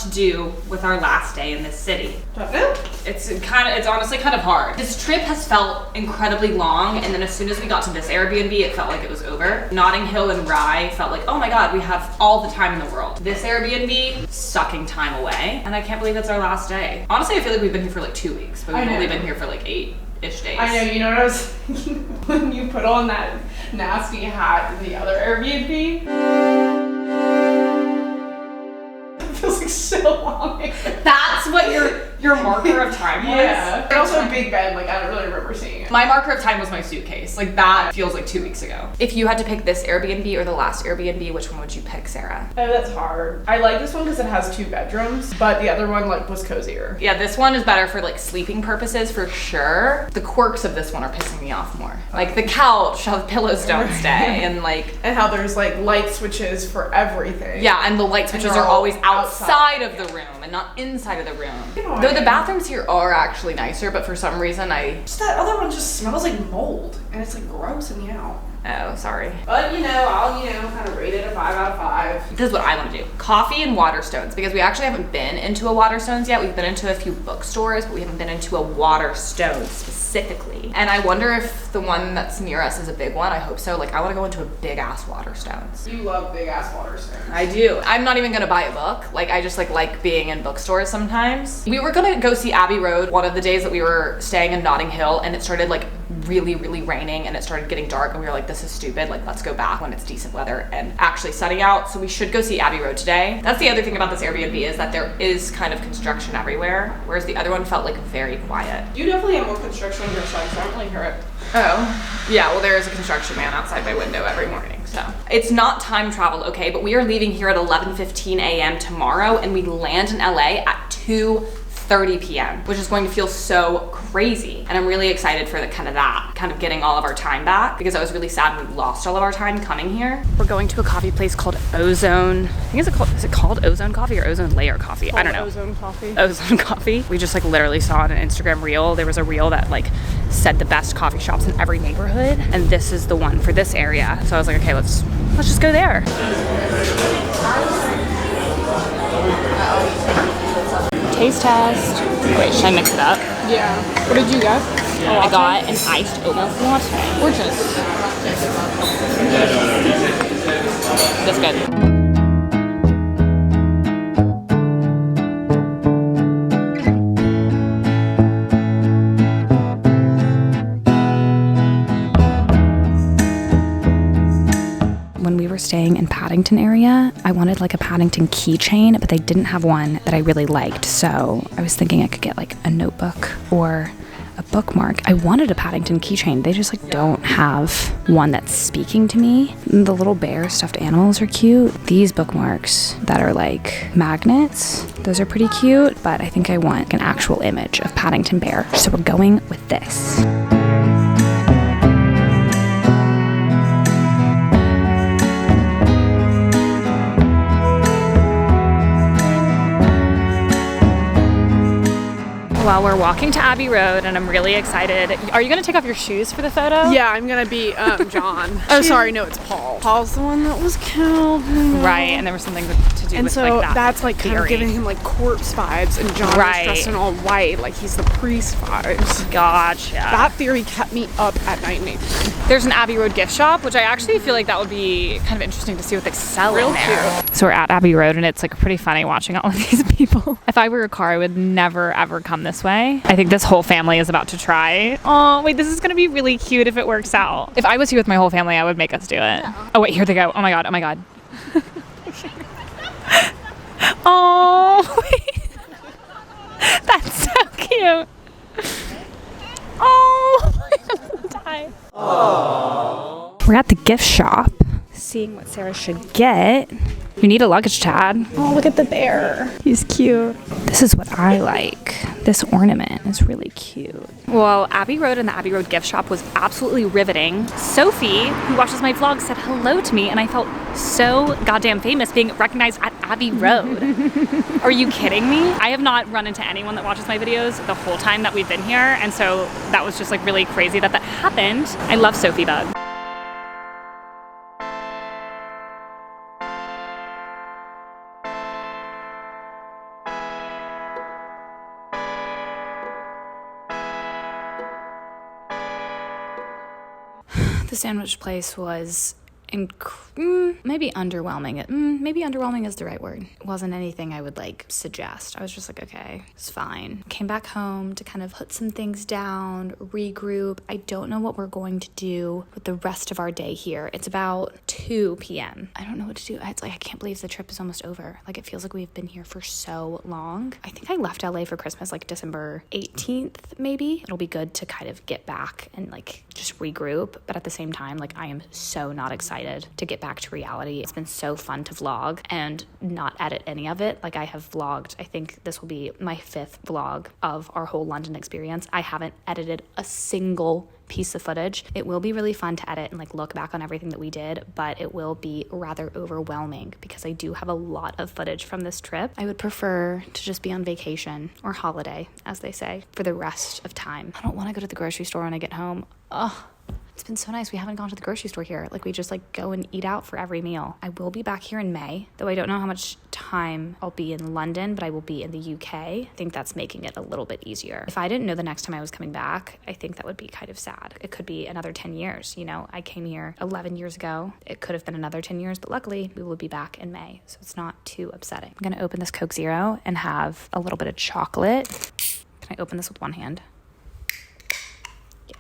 to do with our last day in this city. Don't know. It's honestly kind of hard. This trip has felt incredibly long, and then as soon as we got to this Airbnb, it felt like it was over. Notting Hill and Rye felt like, oh my God, we have all the time in the world. This Airbnb, sucking time away, and I can't believe it's our last day. Honestly, I feel like we've been here for like 2 weeks, but we've only been here for like 8-ish days. I know, you know what I was thinking? When you put on that nasty hat in the other Airbnb, it feels like so long. That's what your marker of time was? Yeah. And also a big bed, like I don't really remember seeing it. My marker of time was my suitcase. Like that feels like 2 weeks ago. If you had to pick this Airbnb or the last Airbnb, which one would you pick, Sarah? Oh, that's hard. I like this one because it has 2 bedrooms, but the other one like was cozier. Yeah, this one is better for like sleeping purposes for sure. The quirks of this one are pissing me off more. Like the couch, how the pillows don't stay, and like... And how there's like light switches for everything. Yeah, and the light switches are always outside of the room and not inside of the room. Though the bathrooms here are actually nicer, but for some reason Just that other one just smells like mold, and it's like gross and meow. Oh, sorry. But I'll kind of rate it a 5 out of 5. This is what I want to do. Coffee and Waterstones, because we actually haven't been into a Waterstones yet. We've been into a few bookstores, but we haven't been into a Waterstones specifically. And I wonder if the one that's near us is a big one. I hope so. Like, I want to go into a big ass Waterstones. You love big ass Waterstones. I do. I'm not even gonna buy a book. Like, I just like being in bookstores sometimes. We were gonna go see Abbey Road one of the days that we were staying in Notting Hill, and it started like really raining, and it started getting dark, and we were like, this is stupid. Like, let's go back when it's decent weather and actually sunny out. So we should go see Abbey Road today. That's the other thing about this Airbnb, is that there is kind of construction everywhere, whereas the other one felt like very quiet. You definitely have more construction on your side, so I don't really hear it. Oh, yeah, well, there is a construction man outside my window every morning, so. It's not time travel, okay, but we are leaving here at 11:15 a.m. tomorrow, and we land in LA at 2:30 p.m., which is going to feel so crazy. And I'm really excited for kind of getting all of our time back, because I was really sad when we lost all of our time coming here. We're going to a coffee place called Ozone. I think is it called Ozone Coffee or Ozone Layer Coffee? I don't know. Ozone Coffee. Ozone Coffee. We just like literally saw on an Instagram reel. There was a reel that like said the best coffee shops in every neighborhood, and this is the one for this area. So I was like, okay, let's just go there. Taste test. Wait, should I mix it up? Yeah. What did you get? I got an iced oat milk latte. Gorgeous. That's good. When we were staying in Paddington area, I wanted like a Paddington keychain, but they didn't have one that I really liked. So I was thinking I could get like a notebook or a bookmark. I wanted a Paddington keychain. They just like don't have one that's speaking to me. The little bear stuffed animals are cute. These bookmarks that are like magnets, those are pretty cute, but I think I want an actual image of Paddington Bear. So we're going with this. Well, we're walking to Abbey Road, and I'm really excited. Are you going to take off your shoes for the photo? Yeah, I'm going to be John. Oh, sorry, no, it's Paul. Paul's the one that was killed. Right, and there was something to do and with so like that that's like kind of giving him like corpse vibes, and John is dressed in all white, like he's the priest vibes. Gotcha. That theory kept me up at night, Nathan. There's an Abbey Road gift shop, which I actually feel like that would be kind of interesting to see what they sell in there. Cute. So we're at Abbey Road, and it's like pretty funny watching all of these people. If I were a car, I would never ever come this way. I think this whole family is about to try. Oh, wait, this is gonna be really cute if it works out. If I was here with my whole family, I would make us do it. Yeah. Oh wait, here they go. Oh my god, oh my god. Oh, wait. That's so cute. Oh, I'm gonna die. Aww. We're at the gift shop, seeing what Sarah should get. You need a luggage tag. Oh, look at the bear. He's cute. This is what I like. This ornament is really cute. Well, Abbey Road and the Abbey Road gift shop was absolutely riveting. Sophie, who watches my vlog, said hello to me, and I felt so goddamn famous being recognized at Abbey Road. Are you kidding me? I have not run into anyone that watches my videos the whole time that we've been here, and so that was just like really crazy that happened. I love Sophie Bug. The sandwich place was maybe underwhelming. Maybe underwhelming is the right word. It wasn't anything I would like suggest. I was just like, okay, it's fine. Came back home to kind of put some things down, regroup. I don't know what we're going to do with the rest of our day here. It's about 2 p.m. I don't know what to do. It's like, I can't believe the trip is almost over. Like, it feels like we've been here for so long. I think I left LA for Christmas like December 18th, maybe. It'll be good to kind of get back and like just regroup. But at the same time, like, I am so not excited to get back to reality. It's been so fun to vlog and not edit any of it. Like, I have vlogged, I think this will be my 5th vlog of our whole London experience. I haven't edited a single piece of footage. It will be really fun to edit and like look back on everything that we did, but it will be rather overwhelming because I do have a lot of footage from this trip. I would prefer to just be on vacation or holiday, as they say, for the rest of time. I don't want to go to the grocery store when I get home. It's been so nice. We haven't gone to the grocery store here. Like, we just like go and eat out for every meal. I will be back here in May, though I don't know how much time I'll be in London, but I will be in the UK. I think that's making it a little bit easier. If I didn't know the next time I was coming back, I think that would be kind of sad. It could be another 10 years. You know, I came here 11 years ago. It could have been another 10 years, but luckily we will be back in May. So it's not too upsetting. I'm going to open this Coke Zero and have a little bit of chocolate. Can I open this with one hand?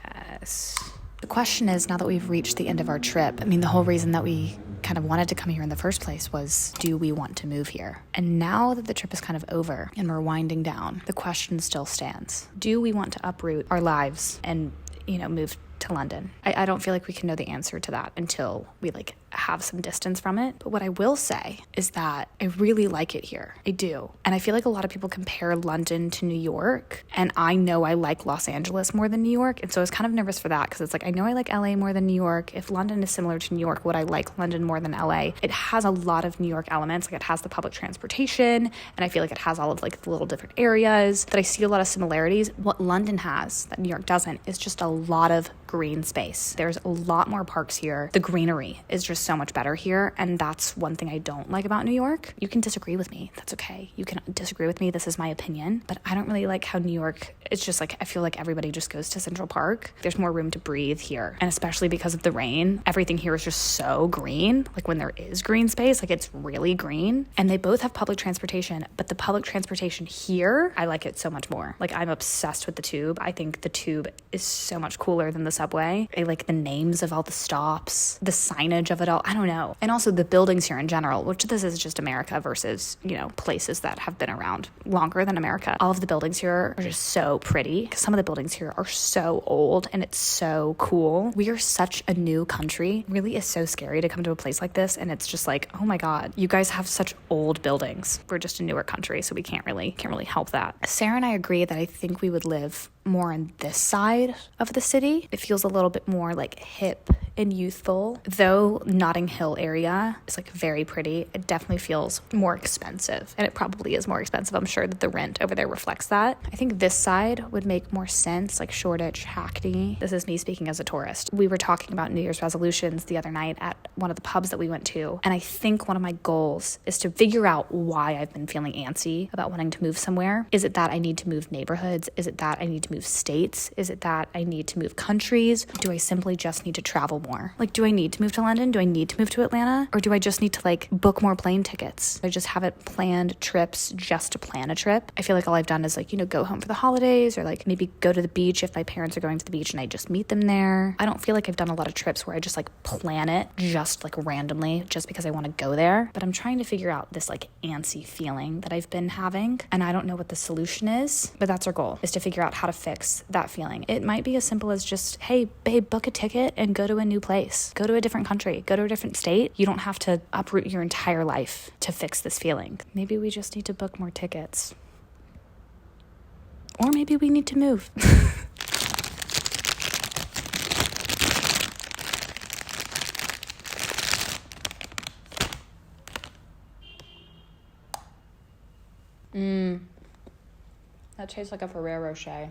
Yes. The question is, now that we've reached the end of our trip, I mean, the whole reason that we kind of wanted to come here in the first place was, do we want to move here? And now that the trip is kind of over and we're winding down, the question still stands. Do we want to uproot our lives and, you know, move to London? I don't feel like we can know the answer to that until we like have some distance from it. But what I will say is that I really like it here. I do. And I feel like a lot of people compare London to New York. And I know I like Los Angeles more than New York. And so I was kind of nervous for that because it's like, I know I like LA more than New York. If London is similar to New York, would I like London more than LA? It has a lot of New York elements. Like, it has the public transportation. And I feel like it has all of like the little different areas that I see a lot of similarities. What London has that New York doesn't is just a lot of green space. There's a lot more parks here. The greenery is just so much better here, and that's one thing I don't like about New York. You can disagree with me. That's okay. You can disagree with me. This is my opinion, but I don't really like how New York, it's just like, I feel like everybody just goes to Central Park. There's more room to breathe here, and especially because of the rain, everything here is just so green. Like, when there is green space, like, it's really green. And they both have public transportation, but the public transportation here, I like it so much more. Like, I'm obsessed with the tube. I think the tube is so much cooler than the subway. I like the names of all the stops, the signage of it all. I don't know. And also the buildings here in general, which this is just America versus, you know, places that have been around longer than America. All of the buildings here are just so pretty because some of the buildings here are so old and it's so cool. We are such a new country. It really is so scary to come to a place like this and it's just like, oh my God, you guys have such old buildings. We're just a newer country, so we can't really help that. Sarah and I agree that I think we would live more on this side of the city. It feels a little bit more like hip and youthful, though Notting Hill area is like very pretty. It definitely feels more expensive, and it probably is more expensive. I'm sure that the rent over there reflects that. I think this side would make more sense, like Shoreditch, Hackney. This is me speaking as a tourist. We were talking about New Year's resolutions the other night at one of the pubs that we went to, and I think one of my goals is to figure out why I've been feeling antsy about wanting to move somewhere. Is it that I need to move neighborhoods? Is it that I need to move states? Is it that I need to move countries? Do I simply just need to travel more? Like, do I need to move to London? Do I need to move to Atlanta? Or do I just need to like book more plane tickets? I just haven't planned trips just to plan a trip. I feel like all I've done is like, you know, go home for the holidays or like maybe go to the beach if my parents are going to the beach and I just meet them there. I don't feel like I've done a lot of trips where I just like plan it just like randomly just because I want to go there. But I'm trying to figure out this like antsy feeling that I've been having, and I don't know what the solution is, but that's our goal, is to figure out how to fix that feeling. It might be as simple as just, hey babe, book a ticket and go to a new place, go to a different country, go to a different state. You don't have to uproot your entire life to fix this feeling. Maybe we just need to book more tickets, or maybe we need to move. That tastes like a Ferrero Rocher.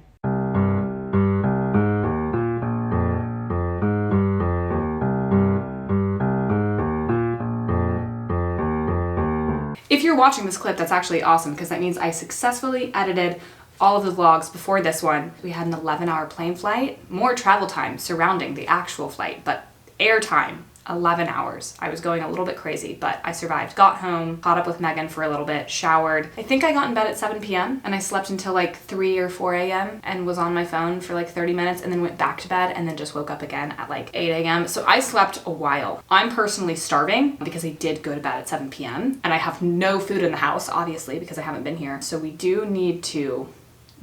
If you're watching this clip, that's actually awesome because that means I successfully edited all of the vlogs before this one, we had an 11-hour plane flight, more travel time surrounding the actual flight, but air time, 11 hours. I was going a little bit crazy, but I survived. Got home, caught up with Megan for a little bit, showered. I think I got in bed at 7 p.m. and I slept until like 3 or 4 a.m. and was on my phone for like 30 minutes and then went back to bed and then just woke up again at like 8 a.m. So I slept a while. I'm personally starving because I did go to bed at 7 p.m. and I have no food in the house, obviously, because I haven't been here. So we do need to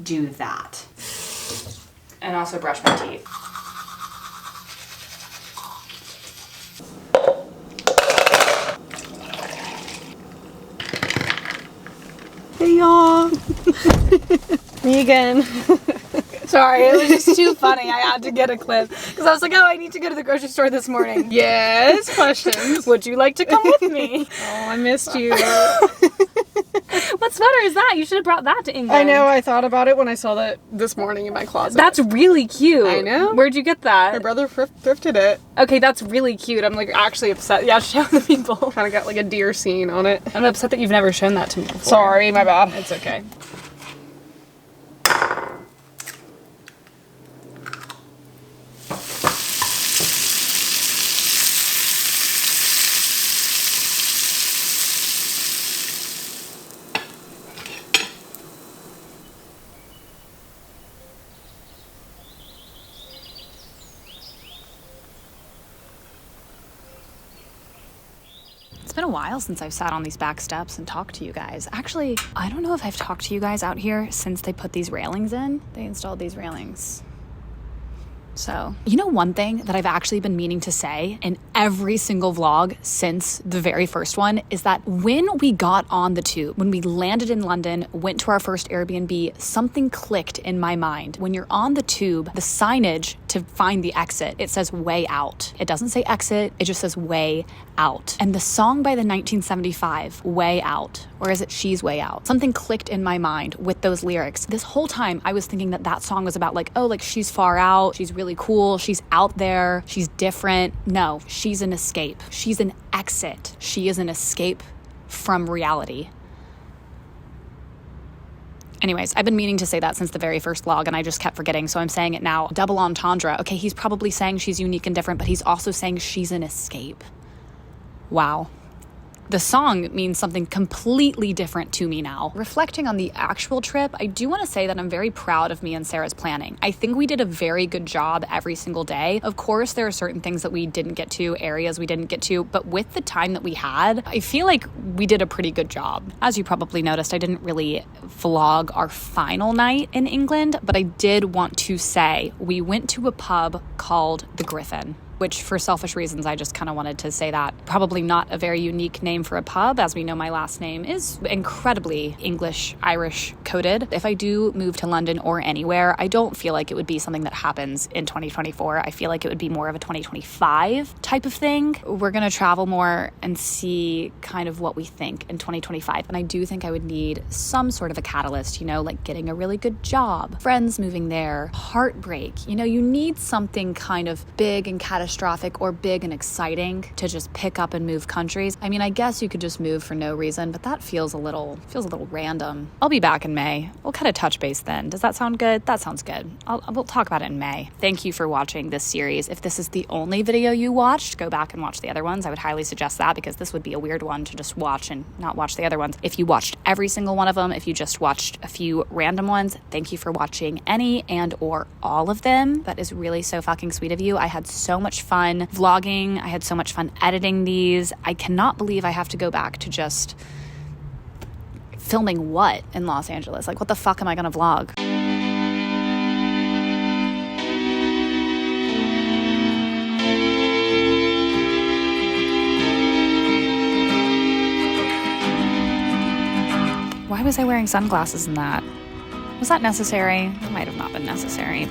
do that. And also brush my teeth. Hey y'all. Me again. Sorry, it was just too funny. I had to get a clip because I was like, oh, I need to go to the grocery store this morning. Yes, questions. Would you like to come with me? Oh, I missed you. What sweater is that? You should have brought that to England. I know, I thought about it when I saw that this morning in my closet. That's really cute. I know. Where'd you get that? My brother thrifted it. Okay, that's really cute. I'm like actually upset. Yeah, show the people. Kind of got like a deer scene on it. I'm upset that you've never shown that to me before. Sorry, my bad. It's okay. It's been a while since I've sat on these back steps and talked to you guys. Actually, I don't know if I've talked to you guys out here since they put these railings in. They installed these railings. So, you know, one thing that I've actually been meaning to say in every single vlog since the very first one is that when we got on the tube, when we landed in London, went to our first Airbnb, something clicked in my mind. When you're on the tube, the signage to find the exit, it says way out. It doesn't say exit, it just says way out. And the song by the 1975, Way Out, or is it She's Way Out? Something clicked in my mind with those lyrics. This whole time I was thinking that that song was about like, oh, like she's far out, she's really cool, she's out there, she's different. No, she's an escape. She's an exit. She is an escape from reality. Anyways, I've been meaning to say that since the very first vlog and I just kept forgetting, so I'm saying it now. Double entendre. Okay, he's probably saying she's unique and different, but he's also saying she's an escape. Wow. The song means something completely different to me now. Reflecting on the actual trip, I do want to say that I'm very proud of me and Sarah's planning. I think we did a very good job every single day. Of course, there are certain things that we didn't get to, areas we didn't get to, but with the time that we had, I feel like we did a pretty good job. As you probably noticed, I didn't really vlog our final night in England, but I did want to say we went to a pub called the Griffin, which for selfish reasons, I just kind of wanted to say that. Probably not a very unique name for a pub. As we know, my last name is incredibly English, Irish coded. If I do move to London or anywhere, I don't feel like it would be something that happens in 2024. I feel like it would be more of a 2025 type of thing. We're going to travel more and see kind of what we think in 2025. And I do think I would need some sort of a catalyst, you know, like getting a really good job, friends moving there, heartbreak. You know, you need something kind of big and catastrophic or big and exciting to just pick up and move countries. I mean, I guess you could just move for no reason, but that feels a little random. I'll be back in May. We'll kind of touch base then. Does that sound good? That sounds good. We'll talk about it in May. Thank you for watching this series. If this is the only video you watched, go back and watch the other ones. I would highly suggest that because this would be a weird one to just watch and not watch the other ones. If you watched every single one of them, if you just watched a few random ones, thank you for watching any and or all of them. That is really so fucking sweet of you. I had so much fun vlogging. I had so much fun editing these. I cannot believe I have to go back to just filming what in Los Angeles? Like, what the fuck am I gonna vlog? Why was I wearing sunglasses in that? Was that necessary? It might have not been necessary.